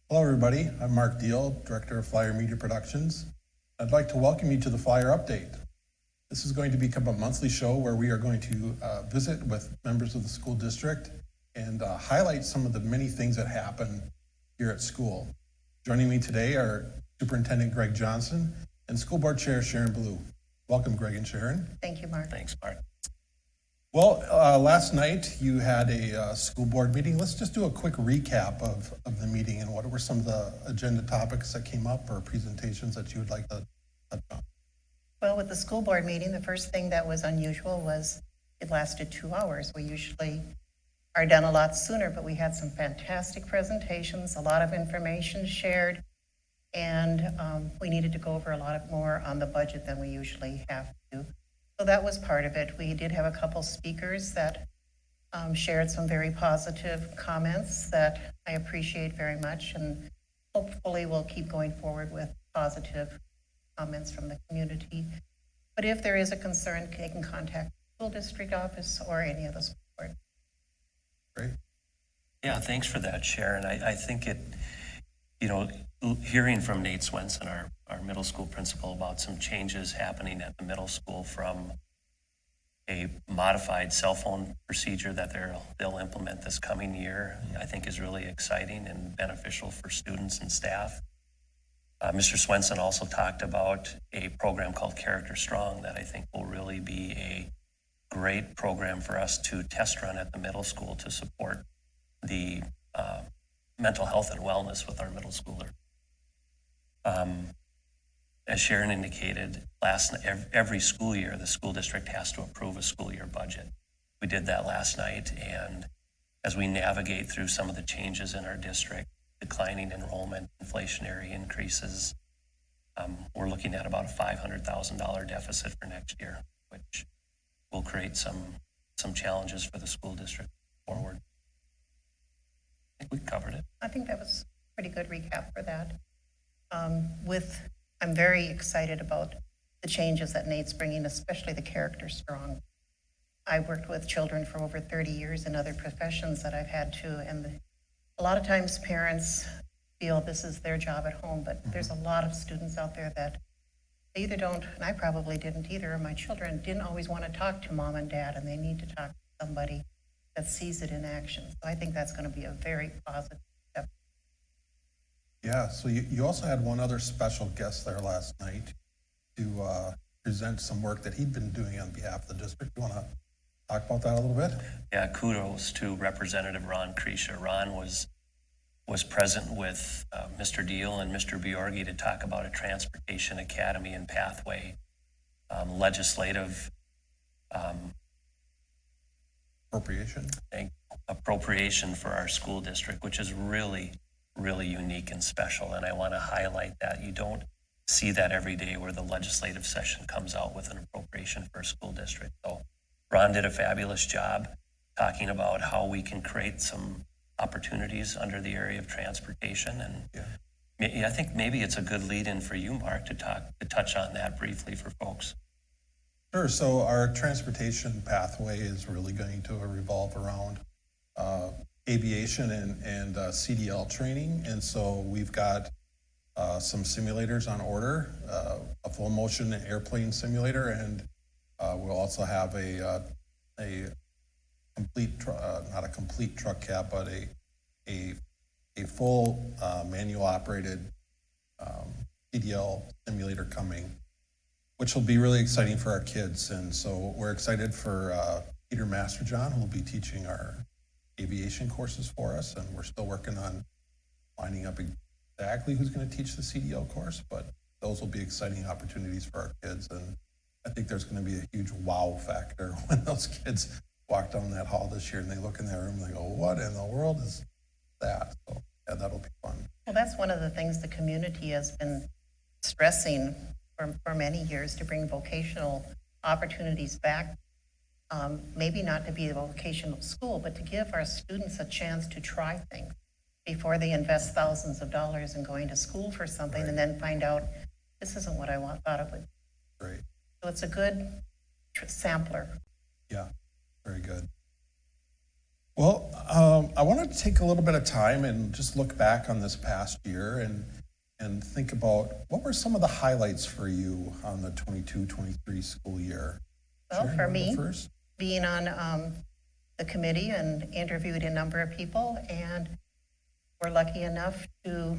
Hello everybody, I'm Mark Diehl, Director of Flyer Media Productions. I'd like to welcome you to the Flyer Update. This is going to become a monthly show where we are going to visit with members of the school district and highlight some of the many things that happen here at school. Joining me today are Superintendent Greg Johnson and School Board Chair Sharon Ballou. Welcome, Greg and Sharon. Thank you, Mark. Thanks, Mark. Well, last night you had a school board meeting. Let's just do a quick recap of the meeting and what were some of the agenda topics that came up or presentations that you would like to touch on. Well, with the school board meeting, the first thing that was unusual was it lasted 2 hours. We usually are done a lot sooner, but we had some fantastic presentations, a lot of information shared, and we needed to go over a lot more on the budget than we usually have to. So that was part of it. We did have a couple speakers that shared some very positive comments that I appreciate very much, and hopefully we'll keep going forward with positive comments from the community. But if there is a concern, they can contact the school district office or any of the school board. Great. Yeah, thanks for that, Sharon. I think it, hearing from Nate Swenson, our middle school principal, about some changes happening at the middle school from a modified cell phone procedure that they'll implement this coming year, I think is really exciting and beneficial for students and staff. Mr. Swenson also talked about a program called Character Strong that I think will really be a great program for us to test run at the middle school to support the mental health and wellness with our middle schoolers. As Sharon indicated, every school year, the school district has to approve a school year budget. We did that last night, and as we navigate through some of the changes in our district, declining enrollment, inflationary increases, we're looking at about a $500,000 deficit for next year, which will create some challenges for the school district forward. I think we covered it. I think that was a pretty good recap for that. I'm very excited about the changes that Nate's bringing, especially the Character Strong. I've worked with children for over 30 years in other professions that I've had to, and a lot of times parents feel this is their job at home, but there's a lot of students out there that they either don't, and I probably didn't either, or my children didn't always want to talk to mom and dad, and they need to talk to somebody that sees it in action. So I think that's going to be a very positive step. Yeah, so you also had one other special guest there last night to present some work that he'd been doing on behalf of the district. You want to talk about that a little bit? Yeah, kudos to Representative Ron Kreischer. Ron was present with Mr. Diehl and Mr. Bjorgi to talk about a transportation academy and pathway legislative appropriation for our school district, which is really unique and special. And I want to highlight that. You don't see that every day where the legislative session comes out with an appropriation for a school district. So Ron did a fabulous job talking about how we can create some opportunities under the area of transportation. And I think maybe it's a good lead-in for you, Mark, to touch on that briefly for folks. Sure. So our transportation pathway is really going to revolve around aviation and CDL training. And so we've got some simulators on order, a full motion airplane simulator, and we'll also have a complete, not a complete truck cab, but a full manual operated CDL simulator coming, which will be really exciting for our kids. And so we're excited for Peter Masterjohn, who will be teaching our aviation courses for us, and we're still working on lining up exactly who's going to teach the CDL course, but those will be exciting opportunities for our kids. And I think there's going to be a huge wow factor when those kids walk down that hall this year and they look in that room and they go, what in the world is that? So yeah, that'll be fun. Well, that's one of the things the community has been stressing for many years, to bring vocational opportunities back. Maybe not to be a vocational school, but to give our students a chance to try things before they invest thousands of dollars in going to school for something, right, and then find out this isn't what I thought it would be. Great. So it's a good sampler. Yeah, very good. Well, I wanted to take a little bit of time and just look back on this past year and think about what were some of the highlights for you on the 22-23 school year? Well, Sharon, for you wanna go me, first? being on the committee and interviewed a number of people, and we're lucky enough to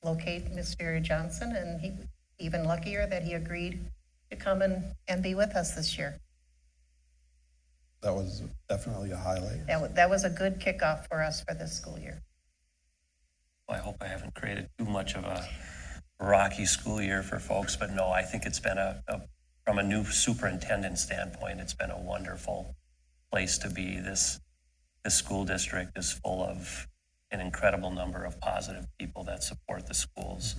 locate Mr. Johnson, and he even luckier that he agreed to come and be with us this year. That was definitely a highlight. That was a good kickoff for us for this school year. I hope I haven't created too much of a rocky school year for folks, but no, I think it's been from a new superintendent standpoint, it's been a wonderful place to be. This school district is full of an incredible number of positive people that support the schools,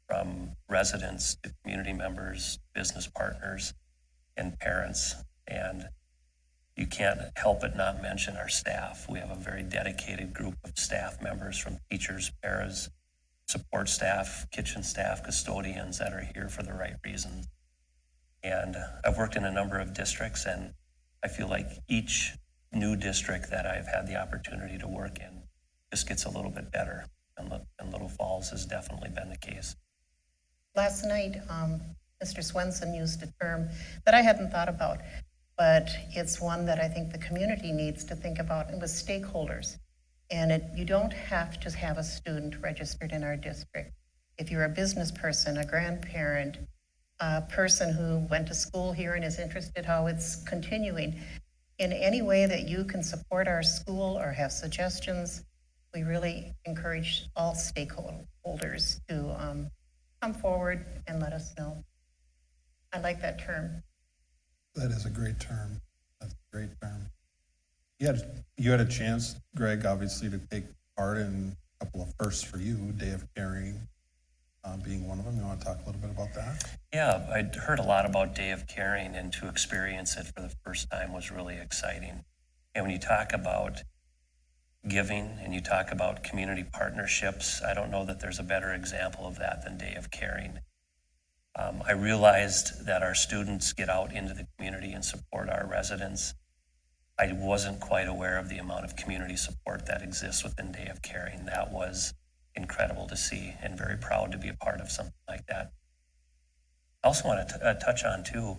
from residents to community members, business partners, and parents. And you can't help but not mention our staff. We have a very dedicated group of staff members, from teachers, paras, support staff, kitchen staff, custodians, that are here for the right reasons. And I've worked in a number of districts, and I feel like each new district that I've had the opportunity to work in just gets a little bit better. And Little Falls has definitely been the case. Last night, Mr. Swenson used a term that I hadn't thought about, but it's one that I think the community needs to think about. It was stakeholders. And you don't have to have a student registered in our district. If you're a business person, a grandparent, a person who went to school here and is interested how it's continuing, in any way that you can support our school or have suggestions, we really encourage all stakeholders to come forward and let us know. I like that term. That is a great term. That's a great term. You had a chance, Greg, obviously, to take part in a couple of firsts for you, Day of Caring being one of them. You want to talk a little bit about that? Yeah, I'd heard a lot about Day of Caring, and to experience it for the first time was really exciting. And when you talk about giving and you talk about community partnerships, I don't know that there's a better example of that than Day of Caring. I realized that our students get out into the community and support our residents. I wasn't quite aware of the amount of community support that exists within Day of Caring. That was incredible to see, and very proud to be a part of something like that. I also want to touch on, too,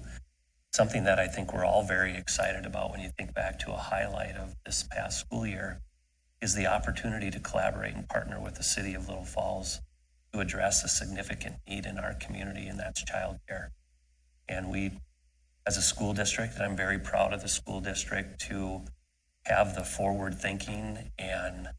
something that I think we're all very excited about when you think back to a highlight of this past school year, is the opportunity to collaborate and partner with the city of Little Falls to address a significant need in our community, and that's childcare. And we, as a school district, and I'm very proud of the school district to have the forward thinking and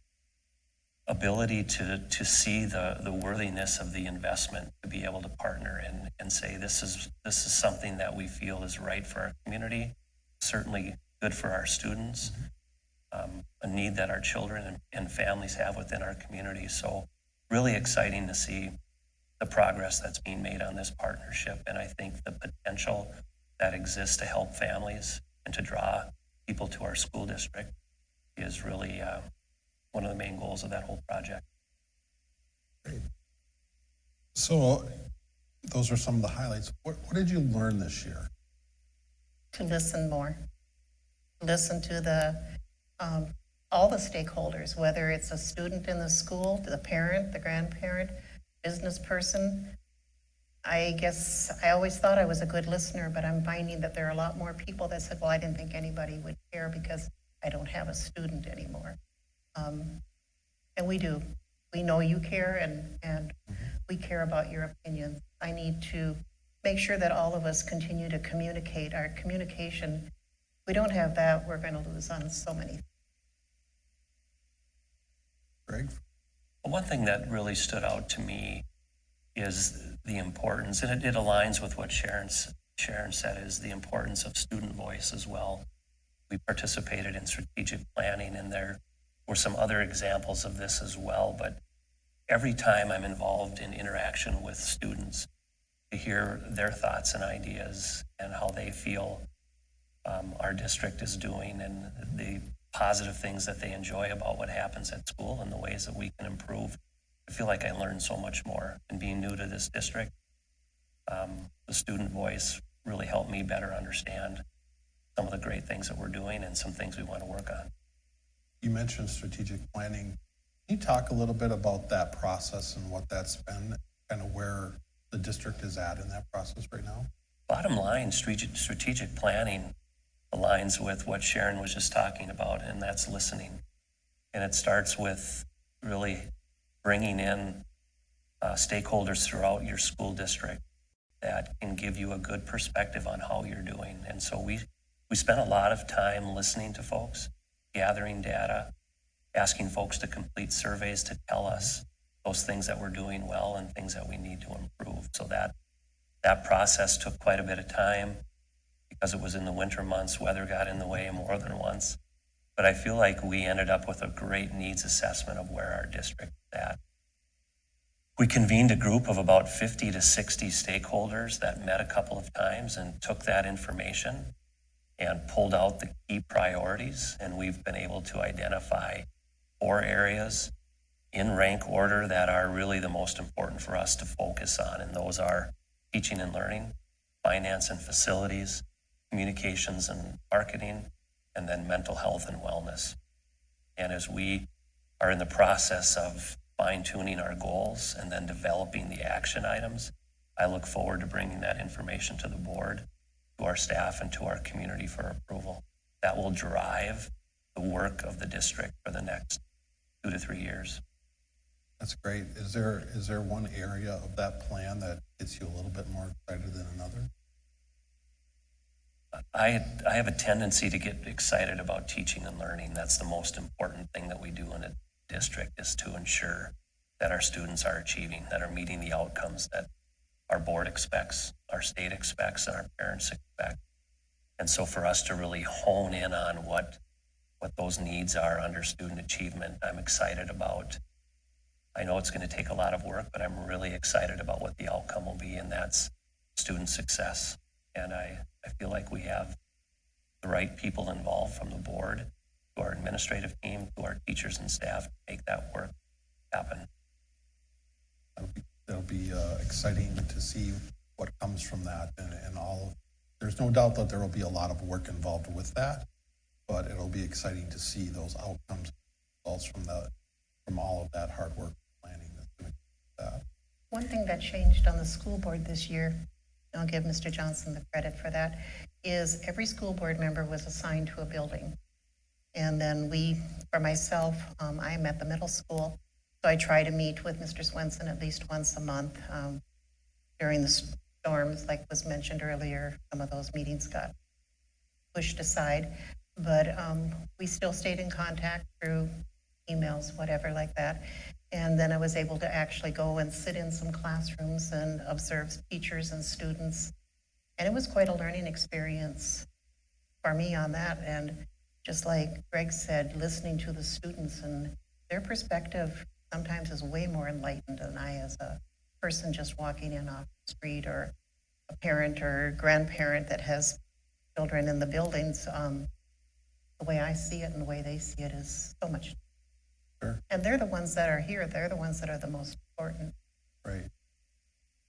ability to see the worthiness of the investment, to be able to partner and say this is something that we feel is right for our community, certainly good for our students, a need that our children and families have within our community. So really exciting to see the progress that's being made on this partnership. And I think the potential that exists to help families and to draw people to our school district is really one of the main goals of that whole project. Great. So those are some of the highlights. What did you learn this year? To listen more. Listen to all the stakeholders, whether it's a student in the school, to the parent, the grandparent, business person. I guess I always thought I was a good listener, but I'm finding that there are a lot more people that said, well, I didn't think anybody would care because I don't have a student anymore. And we do. We know you care, and we care about your opinions. I need to make sure that all of us continue to communicate. Our communication, if we don't have that, we're going to lose on so many. Greg? One thing that really stood out to me is the importance, and it aligns with what Sharon said, is the importance of student voice as well. We participated in strategic planning, and there were some other examples of this as well, but every time I'm involved in interaction with students, to hear their thoughts and ideas and how they feel our district is doing, and the positive things that they enjoy about what happens at school and the ways that we can improve. I feel like I learned so much more. And being new to this district, the student voice really helped me better understand some of the great things that we're doing and some things we want to work on. you mentioned strategic planning. Can you talk a little bit about that process and what that's been, kind of where the district is at in that process right now? Bottom line, strategic planning aligns with what Sharon was just talking about, and that's listening. And it starts with really bringing in stakeholders throughout your school district that can give you a good perspective on how you're doing. And so we spent a lot of time listening to folks, gathering data, asking folks to complete surveys to tell us those things that we're doing well and things that we need to improve. So that process took quite a bit of time because it was in the winter months. Weather got in the way more than once. But I feel like we ended up with a great needs assessment of where our district is at. We convened a group of about 50 to 60 stakeholders that met a couple of times and took that information and pulled out the key priorities. And we've been able to identify 4 areas in rank order that are really the most important for us to focus on. And those are teaching and learning, finance and facilities, communications and marketing, and then mental health and wellness. And as we are in the process of fine-tuning our goals and then developing the action items, I look forward to bringing that information to the board, to our staff, and to our community for approval. That will drive the work of the district for the next 2 to 3 years. That's great. Is there one area of that plan that gets you a little bit more excited than another? I have a tendency to get excited about teaching and learning. That's the most important thing that we do in a district, is to ensure that our students are achieving, that are meeting the outcomes that our board expects, our state expects, and our parents expect. And so for us to really hone in on what those needs are under student achievement, I'm excited about. I know it's going to take a lot of work, but I'm really excited about what the outcome will be, and that's student success. And I feel like we have the right people involved, from the board to our administrative team to our teachers and staff, to make that work happen. That'll be exciting to see what comes from that, and all. There's no doubt that there will be a lot of work involved with that, but it'll be exciting to see those outcomes, results from all of that hard work planning. That's going to that. One thing that changed on the school board this year, and I'll give Mr. Johnson the credit for that, is every school board member was assigned to a building. And then for myself, I am at the middle school, so I try to meet with Mr. Swenson at least once a month. During the storms, like was mentioned earlier, some of those meetings got pushed aside, but we still stayed in contact through emails, whatever like that. And then I was able to actually go and sit in some classrooms and observe teachers and students. And it was quite a learning experience for me on that. And just like Greg said, listening to the students, and their perspective sometimes is way more enlightened than I, as a person just walking in off the street, or a parent or grandparent that has children in the buildings. The way I see it and the way they see it is so much. Sure. And they're the ones that are here. They're the ones that are the most important. Right.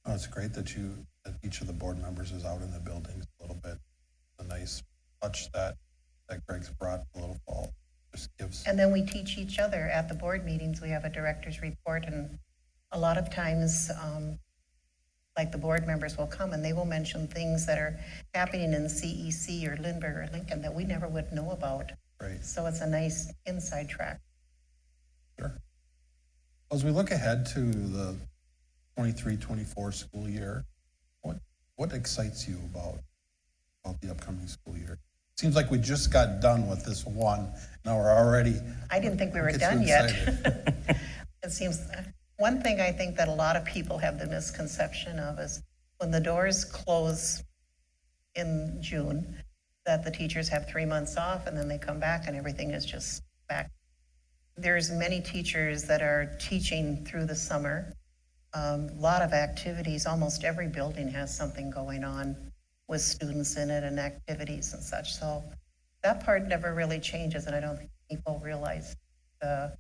Oh, it's great that each of the board members is out in the buildings a little bit. A nice touch that Greg's brought a little fall. Just gives. And then we teach each other at the board meetings. We have a director's report, and a lot of times, like the board members will come and they will mention things that are happening in CEC or Lindbergh or Lincoln that we never would know about. Right. So it's a nice inside track. Sure. As we look ahead to the 23-24 school year, what excites you about the upcoming school year? Seems like we just got done with this one. Now we're already. I didn't think we were done yet. It seems, one thing I think that a lot of people have the misconception of is when the doors close in June, that the teachers have 3 months off and then they come back and everything is just back. There's many teachers that are teaching through the summer. A lot of activities. Almost every building has something going on with students in it and activities and such. So that part never really changes, and I don't think people realize the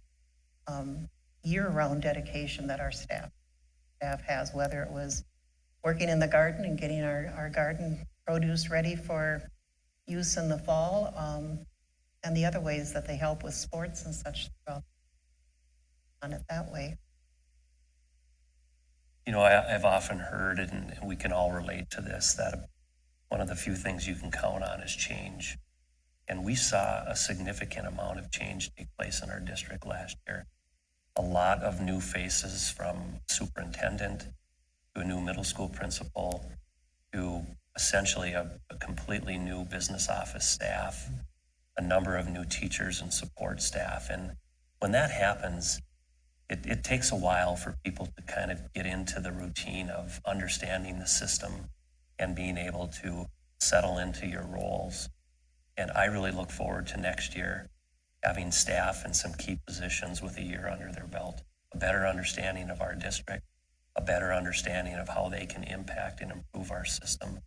year-round dedication that our staff has, whether it was working in the garden and getting our garden produce ready for use in the fall, and the other ways that they help with sports and such throughout on it that way. You know, I've often heard, and we can all relate to this, that one of the few things you can count on is change. And we saw a significant amount of change take place in our district last year. A lot of new faces, from superintendent to a new middle school principal to essentially a completely new business office staff, a number of new teachers and support staff. And when that happens, it takes a while for people to kind of get into the routine of understanding the system and being able to settle into your roles. And I really look forward to next year having staff in some key positions with a year under their belt, a better understanding of our district, a better understanding of how they can impact and improve our system,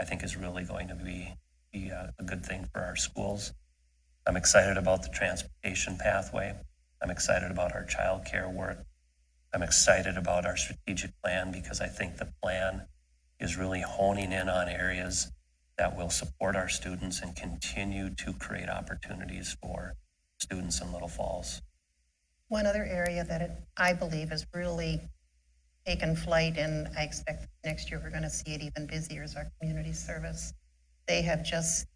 I think is really going to be a good thing for our schools. I'm excited about the transportation pathway. I'm excited about our childcare work. I'm excited about our strategic plan because I think the plan is really honing in on areas that will support our students and continue to create opportunities for students in Little Falls. One other area that I believe has really taken flight, and I expect next year we're going to see it even busier, is our community service. They have just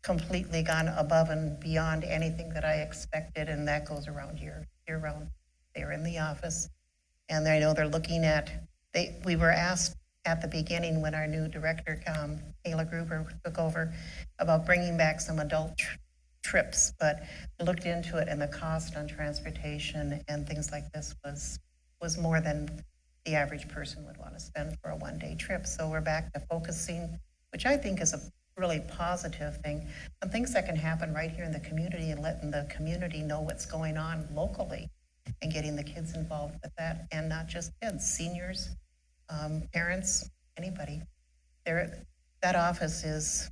completely gone above and beyond anything that I expected, and that goes around year round. They're in the office, and I know they're looking at, we were asked at the beginning when our new director, Kayla Gruber, took over, about bringing back some adult trips, but looked into it, and the cost on transportation and things like this was more than the average person would want to spend for a one-day trip. So we're back to focusing, which I think is a really positive thing, on things that can happen right here in the community and letting the community know what's going on locally and getting the kids involved with that, and not just kids, seniors, parents, anybody. That office it's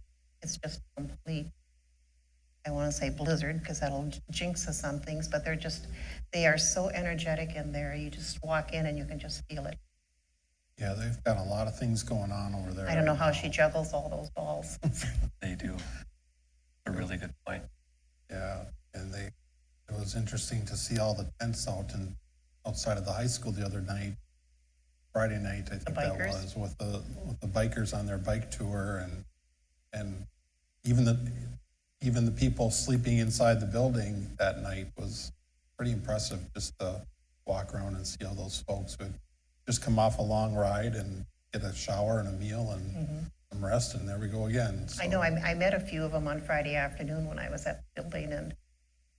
just complete, I want to say blizzard because that'll jinx us on things, but they are so energetic in there. You just walk in and you can just feel it. Yeah, they've got a lot of things going on over there. I don't know how she juggles all those balls. They do. A really good point. Yeah, and it was interesting to see all the tents outside of the high school the other night, Friday night, I think that was, with the bikers on their bike tour, and even the people sleeping inside the building that night was pretty impressive, just to walk around and see all those folks who had just come off a long ride and get a shower and a meal and some rest, and there we go again. So. I know, I met a few of them on Friday afternoon when I was at the building, and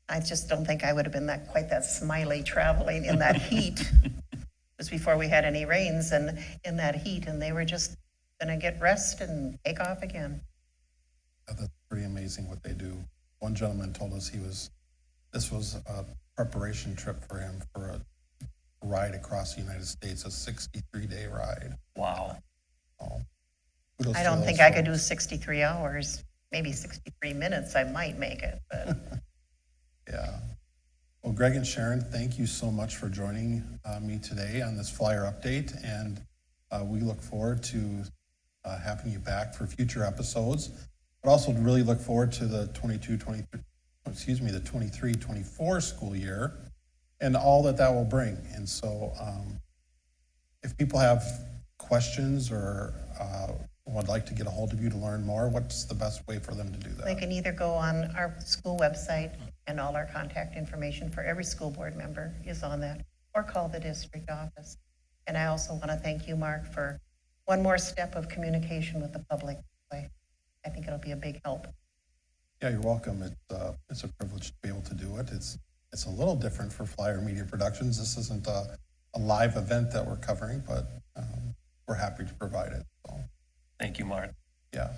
I just don't think I would have been quite that smiley traveling in that heat. It was before we had any rains, and in that heat, and they were just going to get rest and take off again. Yeah, that's pretty amazing what they do. One gentleman told us this was a preparation trip for him for a ride across the United States, a 63-day ride. Wow. I don't think I could do 63 hours, maybe 63 minutes. I might make it, but. Yeah. Well, Greg and Sharon, thank you so much for joining me today on this flyer update, and we look forward to having you back for future episodes, but also really look forward to the 23-24 school year and all that will bring. And so if people have questions or would like to get a hold of you to learn more, what's the best way for them to do that? They can either go on our school website, and all our contact information for every school board member is on that, or call the district office. And I also want to thank you, Mark, for one more step of communication with the public. I think it'll be a big help. Yeah, you're welcome. It's a privilege to be able to do it. It's a little different for Flyer Media Productions. This isn't a live event that we're covering, but we're happy to provide it. So. Thank you, Mark. Yeah.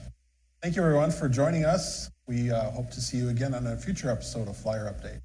Thank you, everyone, for joining us. We hope to see you again on a future episode of Flyer Update.